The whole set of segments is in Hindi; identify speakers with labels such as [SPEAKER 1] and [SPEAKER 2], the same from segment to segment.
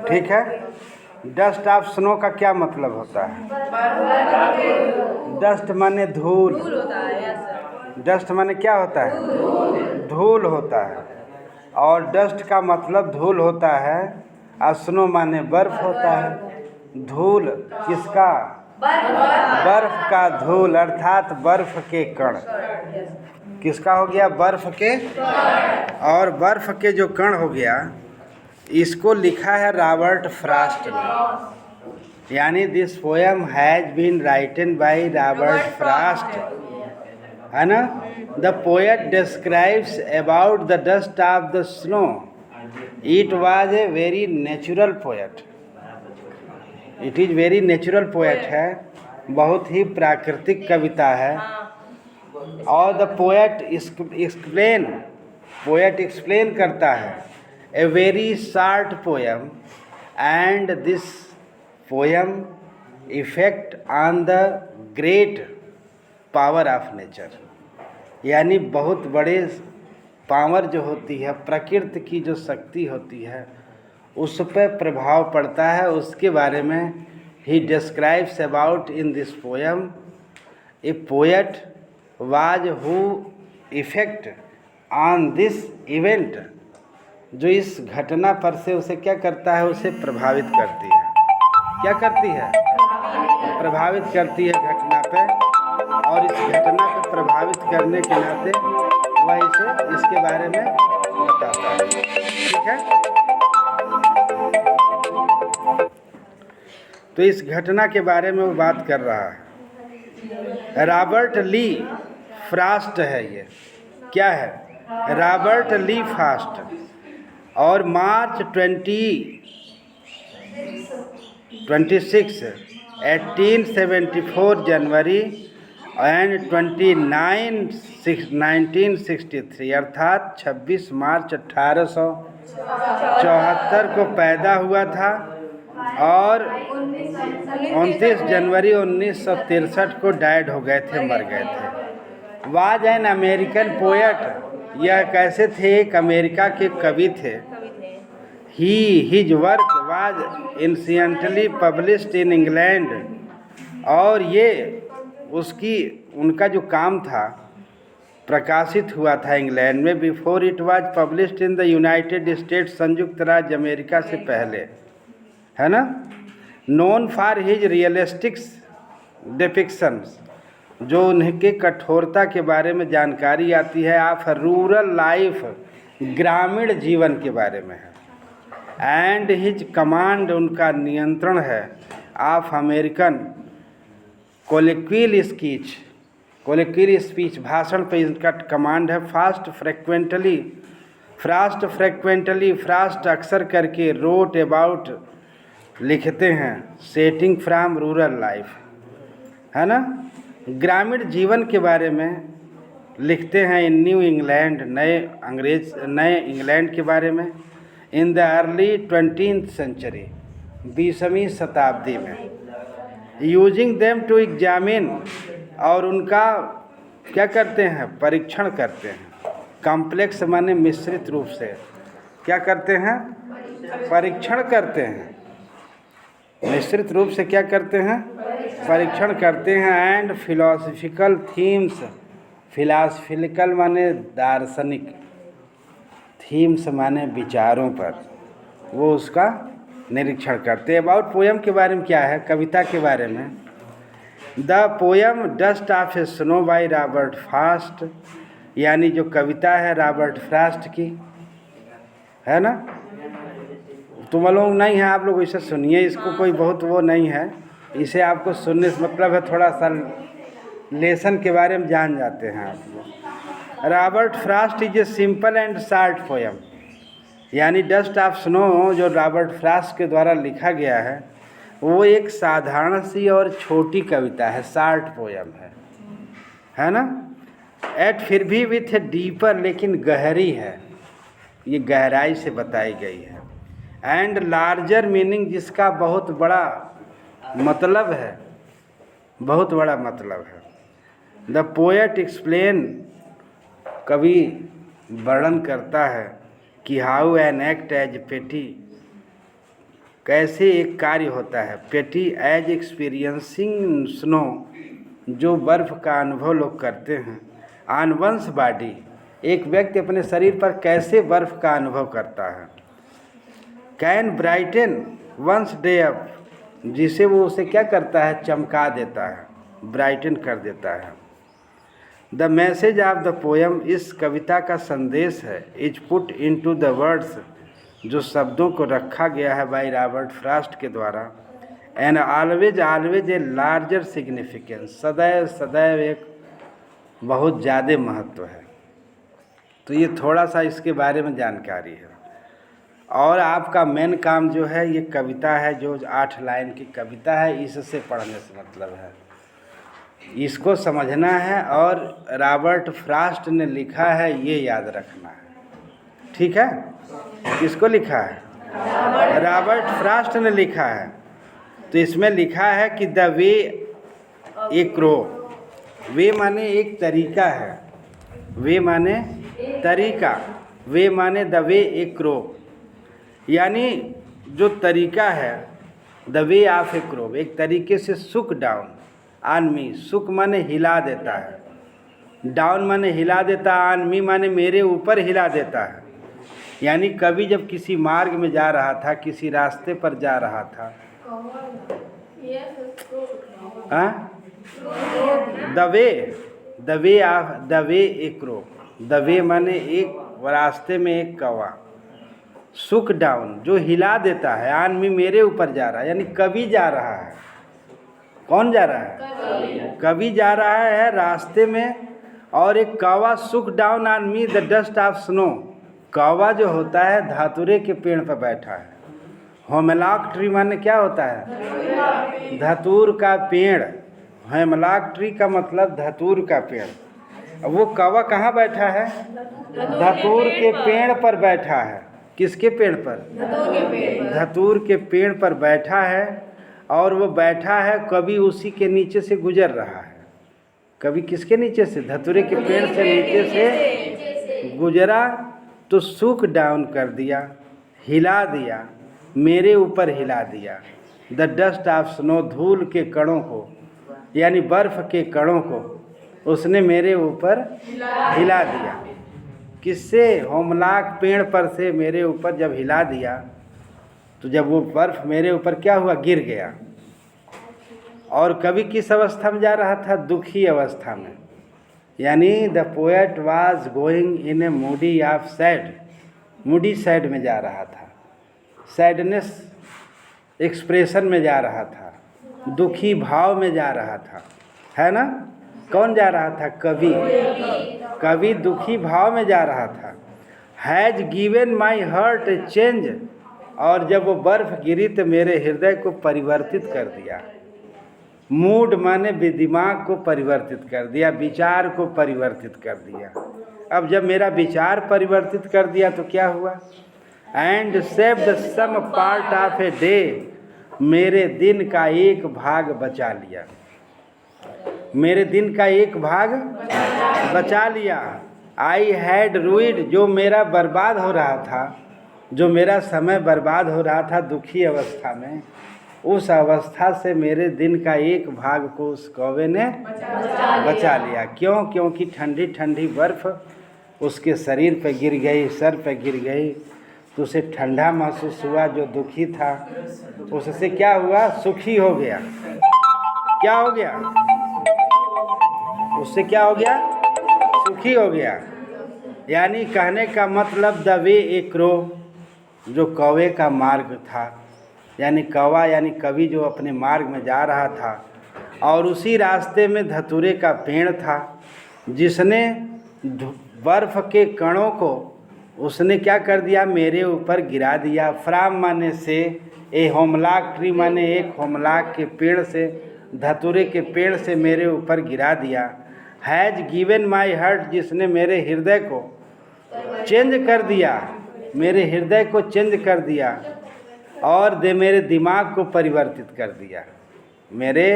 [SPEAKER 1] ठीक है। डस्ट ऑफ स्नो का क्या मतलब होता है? डस्ट माने धूल। डस्ट माने क्या होता है? धूल होता है। और डस्ट का मतलब धूल होता है और स्नो माने बर्फ होता है। धूल किसका? बर्फ का धूल, अर्थात बर्फ के कण। किसका हो गया? बर्फ के। और बर्फ के जो कण हो गया, इसको लिखा है रॉबर्ट फ्रॉस्ट ने। यानी this poem has been written by Robert Frost, है ना। The poet describes about the dust of the snow. It was a very natural poet. It is very natural poet है, बहुत ही प्राकृतिक कविता है। और the poet explain, poet explain करता है a very short poem and this poem effect on the great power of nature. यानी बहुत बड़े पावर जो होती है, प्रकृति की जो शक्ति होती है, उस पर प्रभाव पड़ता है। उसके बारे में he describes about in this poem A poet was who effect on this event. जो इस घटना पर से उसे क्या करता है? उसे प्रभावित करती है। क्या करती है? प्रभावित करती है घटना पे। और इस घटना को प्रभावित करने के नाते वह इसे इसके बारे में बताता है। ठीक है। तो इस घटना के बारे में वो बात कर रहा है। रॉबर्ट ली फ्रॉस्ट है ये। क्या है? रॉबर्ट ली फ्रॉस्ट। और मार्च 26 1874 जनवरी एंड 29 1963 अर्थात 26 मार्च 1874 को पैदा हुआ था और 29 जनवरी 1963 को डाइड हो गए थे, मर गए थे। Was an American poet. यह कैसे थे? एक अमेरिका के कवि थे। His work was incidentally published in England. और ये उनका जो काम था प्रकाशित हुआ था इंग्लैंड में। Before it was published in the United states, संयुक्त राज्य अमेरिका से पहले, है ना। नोन फॉर हिज रियलिस्टिक्स डिपिक्शंस, जो उनके कठोरता के बारे में जानकारी आती है। ऑफ रूरल लाइफ, ग्रामीण जीवन के बारे में है। एंड हिज कमांड, उनका नियंत्रण है। ऑफ अमेरिकन कोलिक्विल स्पीच, भाषण पे इनका कमांड है। फ्रास्ट अक्सर करके रोट अबाउट, लिखते हैं, सेटिंग फ्रॉम रूरल लाइफ, है ना। ग्रामीण जीवन के बारे में लिखते हैं। इन न्यू इंग्लैंड, नए इंग्लैंड के बारे में। In the early 20th century, 20वीं शताब्दी में। यूजिंग देम टू एग्जामिन, और उनका क्या करते हैं? परीक्षण करते हैं। कॉम्प्लेक्स माने मिश्रित रूप से। क्या करते हैं? परीक्षण करते हैं। मिश्रित रूप से क्या करते हैं? परीक्षण करते हैं। एंड फिलोसफिकल थीम्स, फिलोसफिकल माने दार्शनिक, थीम्स माने विचारों पर वो उसका निरीक्षण करते हैं। अबाउट पोएम के बारे में क्या है? कविता के बारे में। The poem dust of A snow bye Robert Frost, यानी जो कविता है रॉबर्ट फ्रॉस्ट की, है ना। तुम लोग नहीं है, आप लोग इसे सुनिए। इसको कोई बहुत वो नहीं है, इसे आपको सुनने से मतलब है थोड़ा सा लेसन के बारे में जान जाते हैं आप लोग। Robert Frost is a simple and short poem, यानी डस्ट ऑफ स्नो जो रॉबर्ट फ्रॉस्ट के द्वारा लिखा गया है वो एक साधारण सी और छोटी कविता है, शॉर्ट पोएम है ना। एट फिर भी विथ ए डीपर, लेकिन गहरी है, ये गहराई से बताई गई है। एंड लार्जर मीनिंग, जिसका बहुत बड़ा मतलब है, बहुत बड़ा मतलब है। द पोएट एक्सप्लेन, कवि वर्णन करता है कि हाउ एन एक्ट एज पेटी, कैसे एक कार्य होता है। पेटी एज एक्सपीरियंसिंग स्नो, जो बर्फ़ का अनुभव लोग करते हैं। ऑन वंस बॉडी, एक व्यक्ति अपने शरीर पर कैसे बर्फ़ का अनुभव करता है। Can brighten one's day up, जिसे वो उसे क्या करता है, चमका देता है, ब्राइटन कर देता है। The message of the poem, इस कविता का संदेश है, is put into the words, जो शब्दों को रखा गया है बाय रॉबर्ट फ्रॉस्ट के द्वारा। And always always a larger significance, सदैव सदैव एक बहुत ज़्यादा महत्व है। तो ये थोड़ा सा इसके बारे में जानकारी है। और आपका मेन काम जो है, ये कविता है जो 8 लाइन की कविता है, इससे पढ़ने से मतलब है, इसको समझना है। और रॉबर्ट फ्रॉस्ट ने लिखा है, ये याद रखना है, ठीक है। किसको लिखा है? रॉबर्ट फ्रॉस्ट ने लिखा है। तो इसमें लिखा है कि द वे ए क्रो, वे माने एक तरीका है, वे माने तरीका, वे माने द वे ए क्रो, यानी जो तरीका है, the way of A crow, एक तरीके से सुक डाउन ऑन मी, सुक माने हिला देता है, डाउन माने हिला देता है, ऑन मी माने मेरे ऊपर हिला देता है। यानी कभी जब किसी मार्ग में जा रहा था, किसी रास्ते पर जा रहा था, the way A crow, the way माने एक रास्ते में एक कौवा, सुक डाउन जो हिला देता है, ऑन मी मेरे ऊपर जा रहा है, यानी कभी जा रहा है। कौन जा रहा है? कभी जा रहा है रास्ते में। और एक कौवा सुक down on me the dust of snow, कौवा जो होता है धतूरे के पेड़ पर बैठा है। हेमलॉक ट्री माने क्या होता है? धतूर का पेड़। हेमलॉक ट्री का मतलब धतूर का पेड़। अब वो कौवा कहाँ बैठा है? धतूर के पेड़ पर बैठा है। किसके पेड़ पर? धतूर के पेड़ पर बैठा है। और वो बैठा है, कभी उसी के नीचे से गुजर रहा है। कभी किसके नीचे से? धतूरे के पेड़ से नीचे से गुजरा तो सूक डाउन कर दिया, हिला दिया, मेरे ऊपर हिला दिया। द डस्ट ऑफ स्नो, धूल के कणों को, यानी बर्फ़ के कणों को उसने मेरे ऊपर हिला दिया। किससे? हेमलॉक पेड़ पर से मेरे ऊपर जब हिला दिया, तो जब वो बर्फ़ मेरे ऊपर क्या हुआ? गिर गया। और कभी किस अवस्था में जा रहा था? दुखी अवस्था में। यानी the poet was going in A Moody of sad, Moody sad में जा रहा था, सैडनेस एक्सप्रेशन में जा रहा था, दुखी भाव में जा रहा था, है ना? कौन जा रहा था? कवि। कवि दुखी भाव में जा रहा था। Has given my heart A change, और जब वो बर्फ़ गिरी तो मेरे हृदय को परिवर्तित कर दिया। मूड माने दिमाग को परिवर्तित कर दिया, विचार को परिवर्तित कर दिया। अब जब मेरा विचार परिवर्तित कर दिया तो क्या हुआ? And save the some part of a day, मेरे दिन का एक भाग बचा लिया, मेरे दिन का एक भाग बचा लिया। आई हैड रूइड, जो मेरा बर्बाद हो रहा था, जो मेरा समय बर्बाद हो रहा था दुखी अवस्था में, उस अवस्था से मेरे दिन का एक भाग को उस कौवे ने बचा लिया। क्यों? क्योंकि ठंडी ठंडी बर्फ़ उसके शरीर पर गिर गई, सर पर गिर गई, तो उसे ठंडा महसूस हुआ। जो दुखी था उससे क्या हुआ? सुखी हो गया। क्या हो गया? उससे क्या हो गया? सुखी हो गया। यानी कहने का मतलब द वे ए क्रो, जो कौवे का मार्ग था, यानी कौवा यानी कवि जो अपने मार्ग में जा रहा था, और उसी रास्ते में धतूरे का पेड़ था, जिसने बर्फ़ के कणों को उसने क्या कर दिया? मेरे ऊपर गिरा दिया। फ्राम माने से, ए हेमलॉक ट्री माने एक हेमलॉक के पेड़ से, धतूरे के पेड़ से मेरे ऊपर गिरा दिया। हैज़ गिवन माई हार्ट, जिसने मेरे हृदय को चेंज कर दिया, मेरे हृदय को चेंज कर दिया, और मेरे दिमाग को परिवर्तित कर दिया। मेरे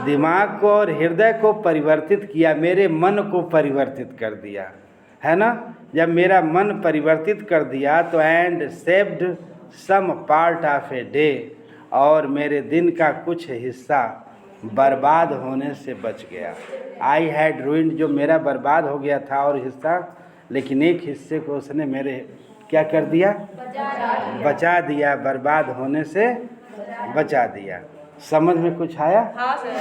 [SPEAKER 1] दिमाग को और हृदय को परिवर्तित किया, मेरे मन को परिवर्तित कर दिया, है ना? जब मेरा मन परिवर्तित कर दिया तो and saved some part of a day, और मेरे दिन का कुछ हिस्सा बर्बाद होने से बच गया। आई हैड रूइंड, जो मेरा बर्बाद हो गया था और हिस्सा, लेकिन एक हिस्से को उसने मेरे क्या कर दिया, बचा दिया, बर्बाद होने से बचा दिया। समझ में कुछ आया?
[SPEAKER 2] हाँ सर।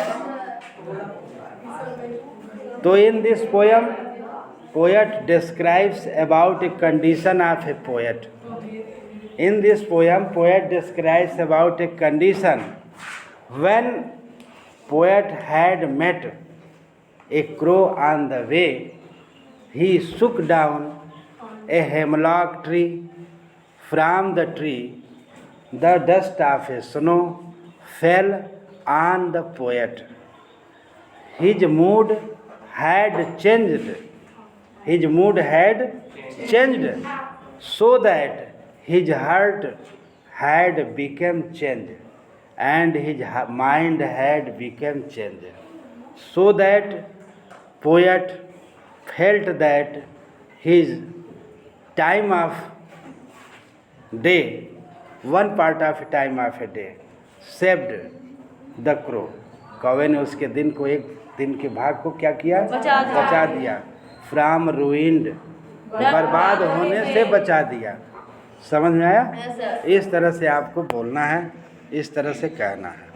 [SPEAKER 1] तो in this poem poet describes about a condition of a poet. In this poem, poet describes about a condition when poet had met a crow on the way. He shook down a hemlock tree. From the tree, the dust of a snow fell on the poet. His mood had changed. His mood had changed, so that his heart had become changed, and his mind had become changed. So that poet felt that his time of day, one part of time of a day, saved the crow. कौवे ने उसके दिन को, एक दिन के भाग को क्या किया, बचा दिया। फ्रॉम रूइंड, बर्बाद होने से बचा दिया। समझ में आया? इस तरह से आपको बोलना है, इस तरह से कहना है।